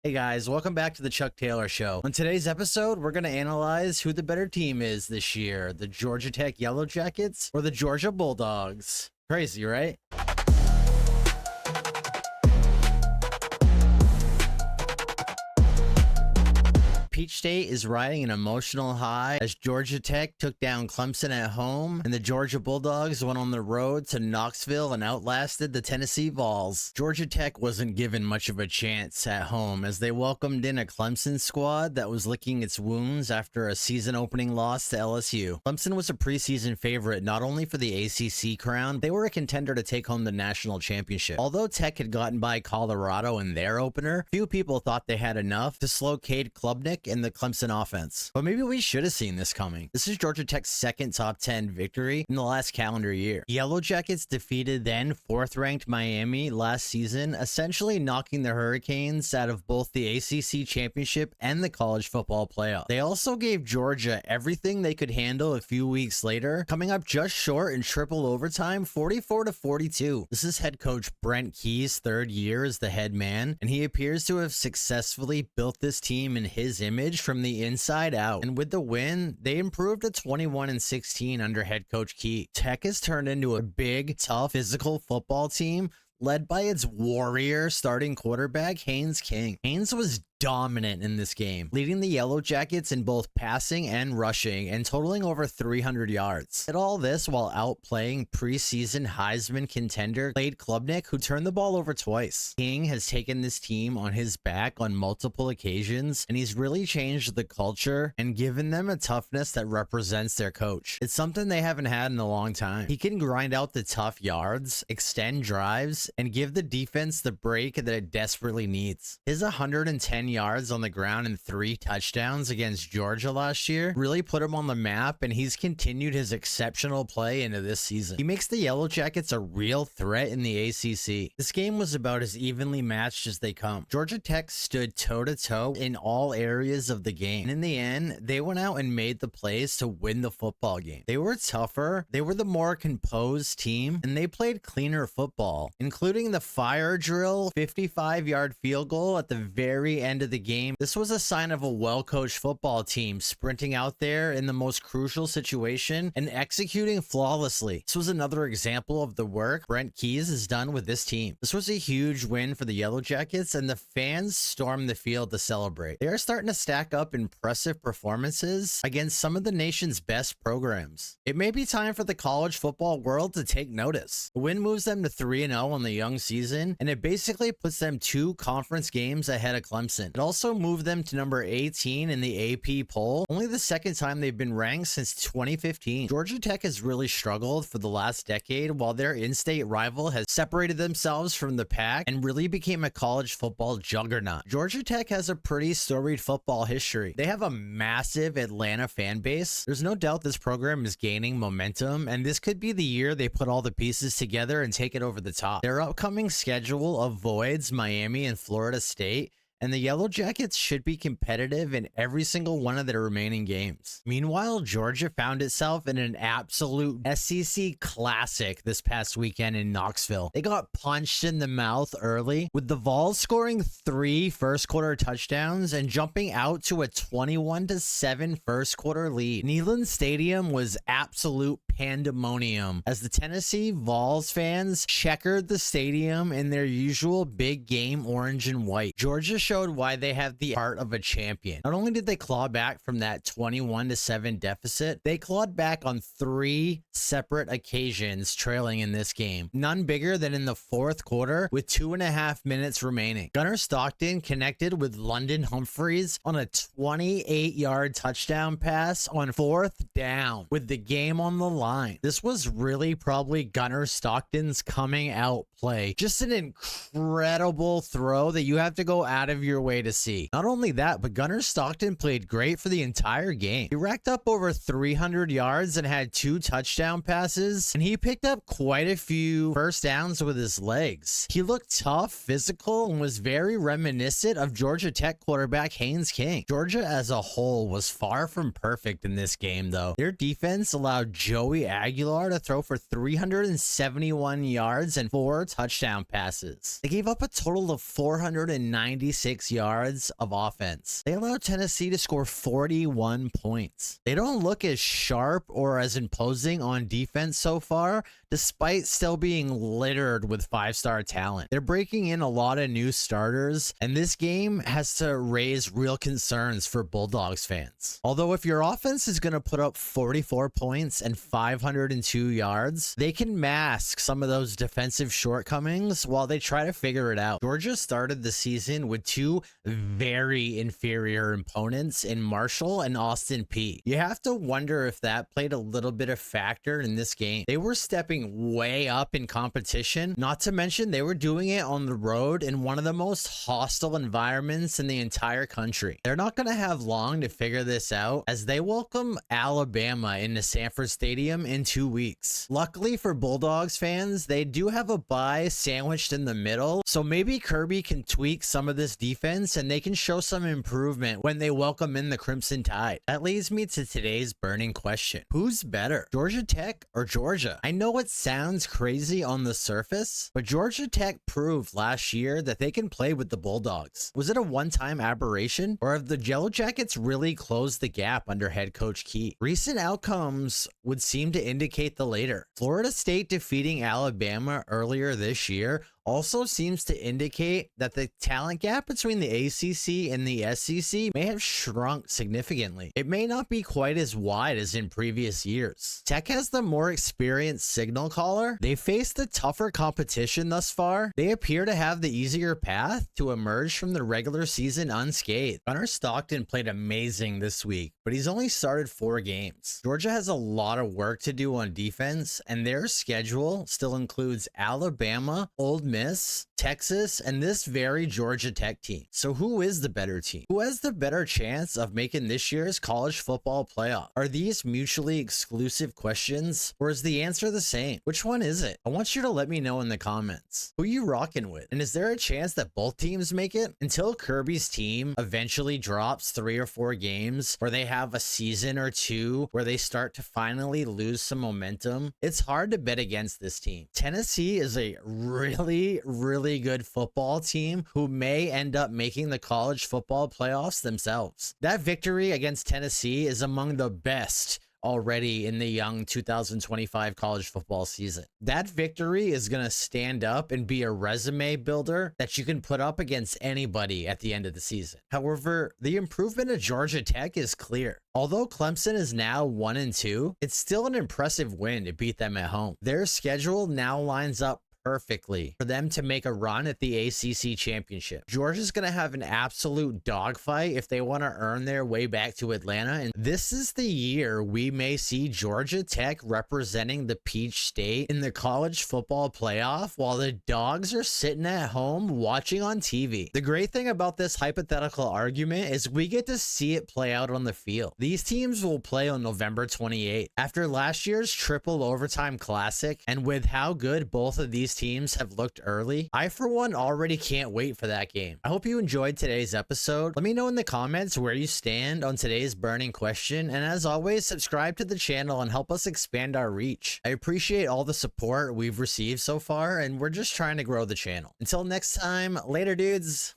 Hey guys, welcome back to the Chuck Taylor Show. On today's episode, we're going to analyze who the better team is this year, the Georgia Tech Yellow Jackets or the Georgia Bulldogs. Crazy, right? Peach State is riding an emotional high as Georgia Tech took down Clemson at home and the Georgia Bulldogs went on the road to Knoxville and outlasted the Tennessee Vols. Georgia Tech wasn't given much of a chance at home as they welcomed in a Clemson squad that was licking its wounds after a season-opening loss to LSU. Clemson was a preseason favorite not only for the ACC crown, they were a contender to take home the national championship. Although Tech had gotten by Colorado in their opener, few people thought they had enough to slow Cade Klubnik in the Clemson offense. But maybe we should have seen this coming. This is Georgia Tech's second top 10 victory in the last calendar year. Yellow Jackets defeated then 4th ranked Miami last season, essentially knocking the Hurricanes out of both the ACC championship and the college football playoff. They also gave Georgia everything they could handle a few weeks later, coming up just short in triple overtime, 44-42. This is head coach Brent Key's third year as the head man, and he appears to have successfully built this team in his image from the inside out. And with the win, they improved to 21-16 under head coach Key. Tech has turned into a big, tough, physical football team led by its warrior starting quarterback, Haynes King. Haynes was dominant in this game, leading the Yellow Jackets in both passing and rushing and totaling over 300 yards. Did all this while outplaying preseason Heisman contender Cade Klubnik, who turned the ball over twice. King has taken this team on his back on multiple occasions, and he's really changed the culture and given them a toughness that represents their coach. It's something they haven't had in a long time. He can grind out the tough yards, extend drives, and give the defense the break that it desperately needs. His 110 yards on the ground and 3 touchdowns against Georgia last year really put him on the map, and he's continued his exceptional play into this season. He makes the Yellow Jackets a real threat in the ACC. This game was about as evenly matched as they come. Georgia Tech stood toe-to-toe in all areas of the game, and in the end, they went out and made the plays to win the football game. They were tougher, they were the more composed team, and they played cleaner football, including the fire drill 55-yard field goal at the very end of the game. This was a sign of a well-coached football team sprinting out there in the most crucial situation and executing flawlessly. This was another example of the work Brent Keyes has done with this team. This was a huge win for the Yellow Jackets, and the fans stormed the field to celebrate. They are starting to stack up impressive performances against some of the nation's best programs. It may be time for the college football world to take notice. The win moves them to 3-0 on the young season, and it basically puts them 2 conference games ahead of Clemson. It also moved them to number 18 in the AP poll, only the second time they've been ranked since 2015. Georgia Tech has really struggled for the last decade, while their in-state rival has separated themselves from the pack and really became a college football juggernaut. Georgia Tech has a pretty storied football history. They have a massive Atlanta fan base. There's no doubt this program is gaining momentum, and this could be the year they put all the pieces together and take it over the top. Their upcoming schedule avoids Miami and Florida State, and the Yellow Jackets should be competitive in every single one of their remaining games. Meanwhile, Georgia found itself in an absolute SEC classic this past weekend in Knoxville. They got punched in the mouth early, with the Vols scoring 3 first-quarter touchdowns and jumping out to a 21-7 first-quarter lead. Neyland Stadium was absolute pandemonium as the Tennessee Vols fans checkered the stadium in their usual big game orange and white. Georgia showed why they have the heart of a champion. Not only did they claw back from that 21-7 deficit, they clawed back on 3 separate occasions trailing in this game. None bigger than in the 4th quarter with 2.5 minutes remaining. Gunnar Stockton connected with London Humphreys on a 28-yard touchdown pass on 4th down with the game on the line. This was really probably Gunnar Stockton's coming out play. Just an incredible throw that you have to go out of your way to see. Not only that, but Gunnar Stockton played great for the entire game. He racked up over 300 yards and had 2 touchdown passes, and he picked up quite a few first downs with his legs. He looked tough, physical, and was very reminiscent of Georgia Tech quarterback Haynes King. Georgia as a whole was far from perfect in this game, though. Their defense allowed Joey Aguilar to throw for 371 yards and 4 touchdown passes. They gave up a total of 496 186 yards of offense. They allowed Tennessee to score 41 points. They don't look as sharp or as imposing on defense so far, despite still being littered with five-star talent. They're breaking in a lot of new starters, and this game has to raise real concerns for Bulldogs fans. Although if your offense is going to put up 44 points and 502 yards, they can mask some of those defensive shortcomings while they try to figure it out. Georgia started the season with two very inferior opponents in Marshall and Austin Peay. You have to wonder if that played a little bit of factor in this game. They were stepping way up in competition, not to mention they were doing it on the road in one of the most hostile environments in the entire country. They're not going to have long to figure this out as they welcome Alabama into Sanford Stadium in 2 weeks. Luckily for Bulldogs fans, they do have a bye sandwiched in the middle, so maybe Kirby can tweak some of this defense and they can show some improvement when they welcome in the Crimson Tide. That leads me to today's burning question. Who's better, Georgia Tech or Georgia? I know it sounds crazy on the surface, but Georgia Tech proved last year that they can play with the Bulldogs. Was it a one-time aberration, or have the Yellow Jackets really closed the gap under head coach Key? Recent outcomes would seem to indicate the later. Florida State defeating Alabama earlier this year also seems to indicate that the talent gap between the ACC and the SEC may have shrunk significantly. It may not be quite as wide as in previous years. Tech has the more experienced signal caller. They faced the tougher competition thus far. They appear to have the easier path to emerge from the regular season unscathed. Gunnar Stockton played amazing this week, but he's only started 4 games. Georgia has a lot of work to do on defense, and their schedule still includes Alabama, Ole Miss, Texas, and this very Georgia Tech team. So who is the better team? Who has the better chance of making this year's college football playoff? Are these mutually exclusive questions, or is the answer the same? Which one is it? I want you to let me know in the comments. Who you rocking with? And is there a chance that both teams make it? Until Kirby's team eventually drops 3 or 4 games, or they have a season or 2 where they start to finally lose some momentum, it's hard to bet against this team. Tennessee is a really good football team who may end up making the college football playoffs themselves. That victory against Tennessee is among the best already in the young 2025 college football season. That victory is going to stand up and be a resume builder that you can put up against anybody at the end of the season. However, the improvement of Georgia Tech is clear. Although Clemson is now 1-2, it's still an impressive win to beat them at home. Their schedule now lines up perfectly for them to make a run at the ACC championship. Georgia's going to have an absolute dogfight if they want to earn their way back to Atlanta, and this is the year we may see Georgia Tech representing the Peach State in the college football playoff while the Dogs are sitting at home watching on TV. The great thing about this hypothetical argument is we get to see it play out on the field. These teams will play on November 28th. After last year's triple overtime classic, and with how good both of these teams have looked early, I for one already can't wait for that game. I hope you enjoyed today's episode. Let me know in the comments where you stand on today's burning question, and as always, subscribe to the channel and help us expand our reach. I appreciate all the support we've received so far, and we're just trying to grow the channel. Until next time, later dudes.